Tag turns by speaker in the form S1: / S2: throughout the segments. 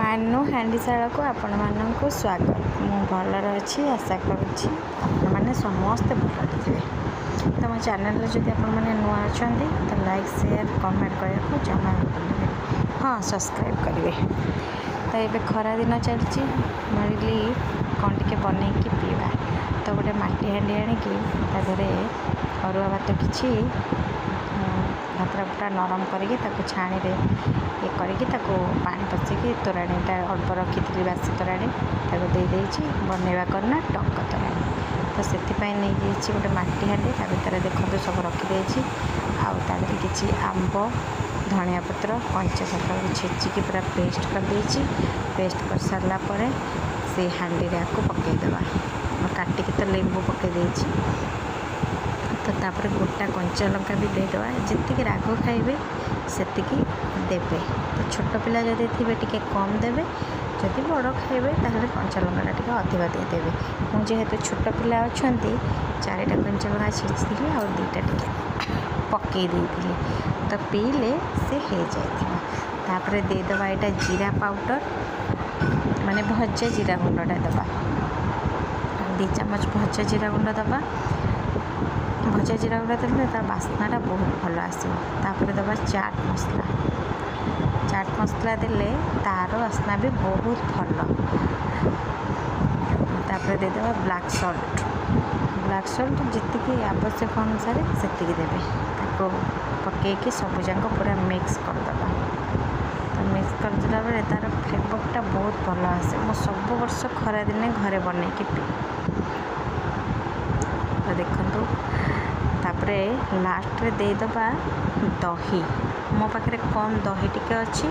S1: ମାନୁ ହାଣ୍ଡିଶାଳ को आपण मानक स्वागत। मु भलर अच्छी आशा करुच्ची आपने समस्ते भल थे। तो मो चैनल जब आपने नुआ अच्छा तो लाइक शेयर कमेंट करने को जमा भूलें। हाँ सब्सक्राइब करेंगे। तो ये खरा दिन चलती मिली कौन टे बनईकि पीवा। तो गोटे माटी हांडी आणिकी अरुआ भात कि भातटा पूरा नरम करके छाणी ये करके पानी पशिकी तोराणीटा अल्प रखी बासी तोराणी देदेची बनवा करना टंक तोराणी। तो से नहीं गोटे माटी हांडी भितर देखते सब रखीदे आदि किसी आंब धनिया पत्र कंचा सका छेचिकी पूरा पेस्ट करदे। पेस्ट कर सारापर से हांडी को पकईदे काटिकी तो लेंबू पकईदे। तो तापर गोटा कंचा लंका भी देदेवा जी राग खाइबे से देवे। तो छोट पिला जदि थे टे कम देवे जदि बड़ खाइबे ताहले कंचा लंका टे अधिका देदेवे। मुझे छोट पिला अच्छा 4टा कंचा लंका छेची आ 2टा टे पकई देती तो पीले से हो जाए। देदेवा यहाँ जीरा पाउडर माने भजा जीरा गुंडा दबा 2 चामच भजा जीरा गुंड दबा। भजा जीरा गुंडा देने तार बास्नाटा बहुत भल आसो। दबा चाट मसला। चाट मसला देले तार बास्ना भी बहुत भल। देदेवा ब्लैक सल्ट। ब्लैक सल्ट जी आवश्यक अनुसार से देवे। पकईकि सबुजाक पूरा मिक्स करदे। तो मिक्स करदेला बेले तार फ्लेवरटा बहुत भल आसे। मो सब वर्ष खरा दिने घरे बनईकि पी। तो देखो तापरे लास्ट रे देदेवा दही। मो पाखे कम दही टिके अच्छी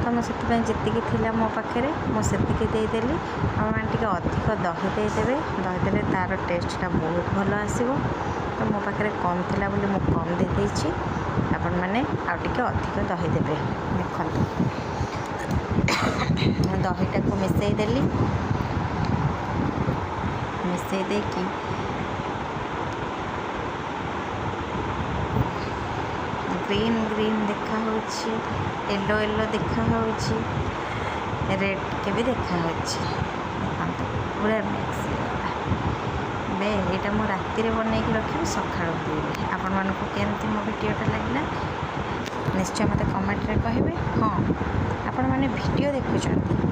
S1: तो मुझे जी थी मो पाखे मुझे देदेली। आपने अधिक दही देदेवे। दही देले तार टेस्टा बहुत भल आसो। तो मो पाखे कम थी बोली मु कम देदेची। आपण मैंने आउटे अधिक दही देवे। देखो दहीटा को मिसईदेली। मिसई देकी ग्रीन ग्रीन देखा होची, येलो येलो देखा होची, रेड के भी देखा होची। देखो पूरा मिक्स बे यहाँ मुझे राति बनई रखी सका पीबी। आपण मानक केमती मो भिडटा लगे निश्चय मत कमेंट रे कहे। हाँ आपण मैंने वीडियो देखुं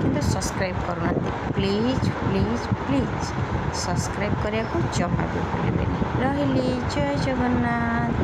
S1: कि सब्सक्राइब करूना प्लीज प्लीज प्लीज सब्सक्राइब करने को जमा भी भूलें। रही जय जगन्नाथ।